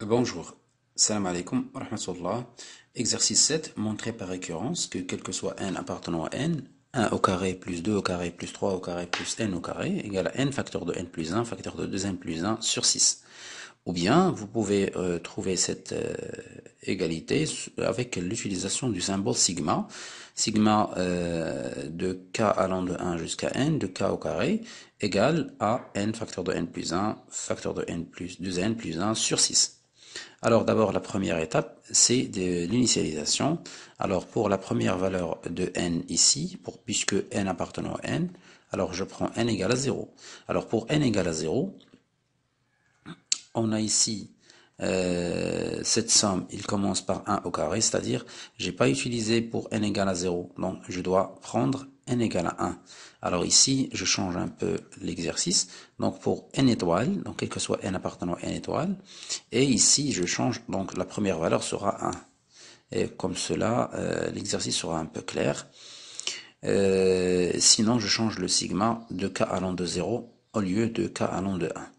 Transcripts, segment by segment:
Bonjour, salam alaikum wa rahmatullah. Exercice 7, montrer par récurrence que quel que soit n appartenant à n, 1 au carré plus 2 au carré plus 3 au carré plus n au carré égale à n facteur de n plus 1 facteur de 2n plus 1 sur 6. Ou bien, vous pouvez trouver cette égalité avec l'utilisation du symbole sigma. Sigma de k allant de 1 jusqu'à n, de k au carré, égale à n facteur de n plus 1, facteur de n plus 2n plus 1 sur 6. Alors d'abord, la première étape, c'est de l'initialisation. Alors pour la première valeur de n ici, puisque n appartenant à n, alors je prends n égale à 0. Alors pour n égale à 0, on a ici cette somme, il commence par 1 au carré, c'est-à-dire j'ai pas utilisé pour n égale à 0, donc je dois prendre n égale à 1. Alors ici, je change un peu l'exercice, donc pour n étoiles, donc quel que soit n appartenant à n étoiles, et ici je change, donc la première valeur sera 1. Et comme cela, l'exercice sera un peu clair. Sinon, je change le sigma de k allant de 0 au lieu de k allant de 1.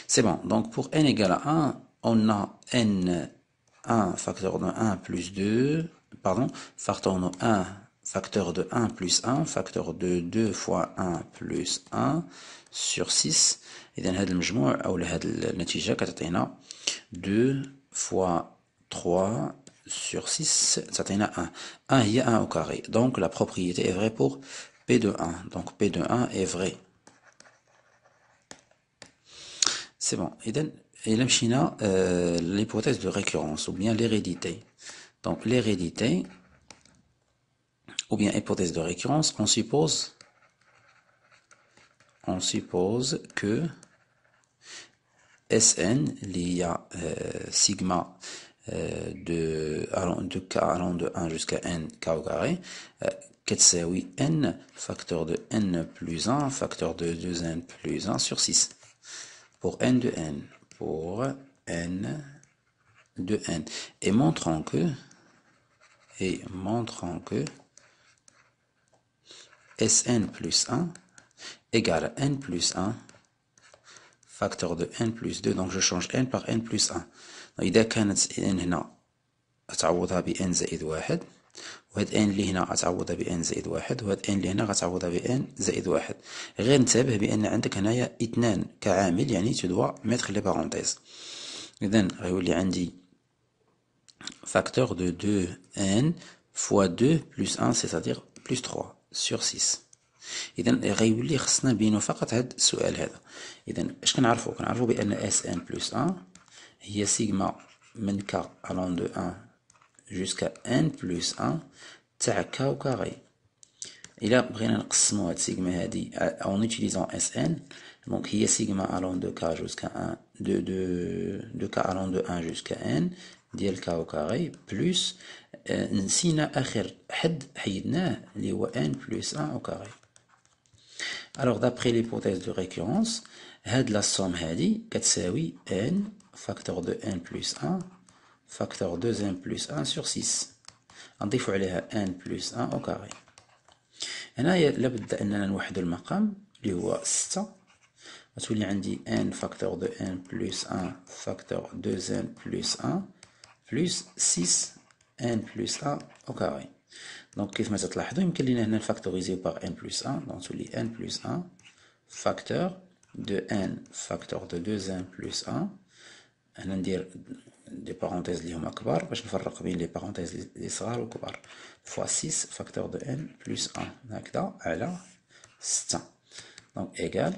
C'est bon, donc pour n égale à 1, on a n1 facteur de 1 plus 2, pardon, facteur de 1 facteur de 1 plus 1 facteur de 2 fois 1 plus 1 sur 6. إذا هذا المجموع أو هذه النتيجة كتعطينا 2 fois 3 sur 6 تعطينا 1. 1 هي 1 au carré. Donc la propriété est vraie pour P de 1. Donc P de 1 est vrai. C'est bon. Et là, China, l'hypothèse de récurrence, ou bien l'hérédité. Donc, l'hérédité, ou bien hypothèse de récurrence, on suppose que Sn, il y a sigma de k allant de 1 jusqu'à n k au carré, كتساوي n facteur de n plus 1 facteur de 2n plus 1 sur 6. Pour n de n, pour n de n, et montrant que Sn plus 1 égale à n plus 1 facteur de n plus 2, donc je change n par n plus 1. إذا كانت n هنا أتعوضها ب n زائد واحد، وهاد n اللي هنا غتعوضها ب n زائد واحد، وهاد n اللي هنا غتعوضها ب n زائد واحد. غير انتبه بأن عندك هنايا اثنان كعامل، يعني تدوا ميتر لي بارونتيز. إذن غيولي عندي facteur de 2n fois 2 plus 1, c'est-à-dire plus 3 sur 6. إذن غيولي خصنا نبينو فقط هاد السؤال هذا. إذن اش كنعرفو؟ كنعرفو بأن Sn plus 1 هي سيغما من k allant de 1 jusqu'à n plus 1 تاع k au carré. إلا بغينا نقسمو هاد سيغما هادي en utilisant Sn, donc هي سيغما allant de k jusqu'à 1 de k allant de 1 jusqu'à n ديال k au carré plus نسينا آخر حد حيدناه اللي هو n plus 1 au carré. Alors d'après l'hypothèse de récurrence, هاد la somme هادي كتساوي n facteur de n plus 1 facteur 2n plus 1 sur 6. نضيفو عليها n plus 1 au carré. هنايا لابد أننا نوحدو المقام اللي هو 6. غتولي عندي n facteur de n plus 1 facteur 2n plus 1 plus 6 n plus 1 au carré. Donc كيف ما تلاحظوا يمكن لينا هنا نفاكتوريزيو باغ n plus 1، donc تولي n plus 1 facteur de n facteur de 2n plus 1. هنا ندير دي بارونتيز اللي هما كبار باش نفرق بين لي بارونتيز اللي صغار والكبار، فوا 6 facteur de n plus 1 هكذا على 6. donc égal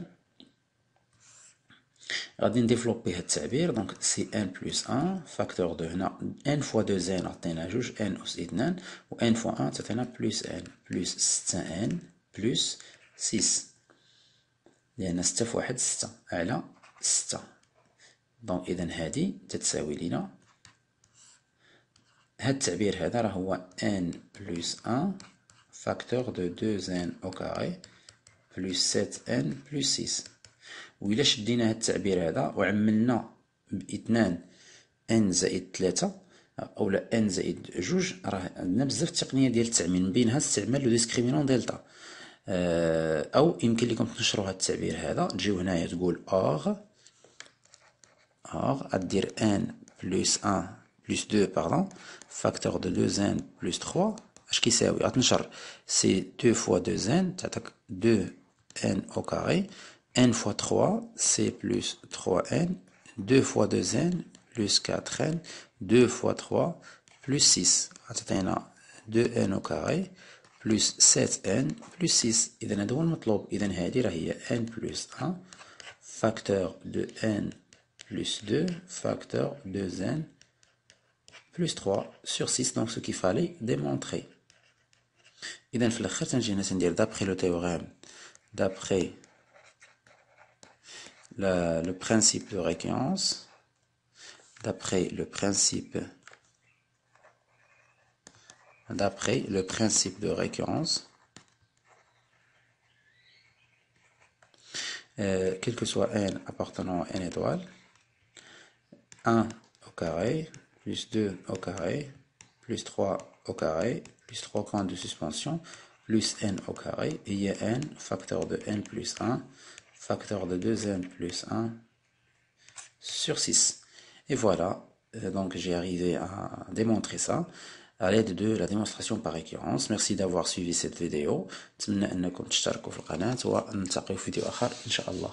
غادي نديفلوبي هاد التعبير، دونك سي ان بلس ان فاكتور دو هنا ان فوا دو زين عطينا جوج ان أس 2 و ان فوا ان تعطينا بلس ان بلس 6 ان بلس 6، لأن 6 في واحد 6 على 6. دونك إذا هادي تتساوي لينا هاد التعبير هذا راه هو ان بلس ان فاكتور دو 2 زين أو كاري بلس 7 ان بلس 6. وإلا شدينا هاد التعبير هذا وعملنا باثنان n زائد 3 أولا n زائد جوج، راه عندنا بزاف التقنية ديال التعميم، من بينها استعمال لو ديسكريمينون دلتا. أو يمكن لكم تنشروا هاد التعبير هذا، تجيو هنايا تقول أوغ غدير n plus 1 plus 2 pardon facteur de 2n plus 3 اش كيساوي غتنشر c'est 2 fois 2n تعطيك 2n au carré n fois 3 c'est plus 3n 2 fois 2n plus 4n 2 fois 3 plus 6 غتعطينا 2n au carré plus 7n plus 6 إذا هذا هو المطلوب إذا هذه راه هي n plus 1 facteur de n plus 2 facteur de n plus 3 sur 6 donc ce qu'il fallait démontrer إذا في الآخر تنجي هنا تندير d'après le théorème d'après le principe de récurrence d'après le principe de récurrence quel que soit n appartenant à n étoile 1 au carré plus 2 au carré plus 3 au carré plus 3 points de suspension plus n au carré et il y a n facteur de n plus 1 facteur de 2n plus 1 sur 6 et voilà donc j'ai arrivé à démontrer ça à l'aide de la démonstration par récurrence. Merci d'avoir suivi cette vidéo. نتمنى أنكم تشتركوا في القناة ونلتقي في فيديو آخر إن شاء الله.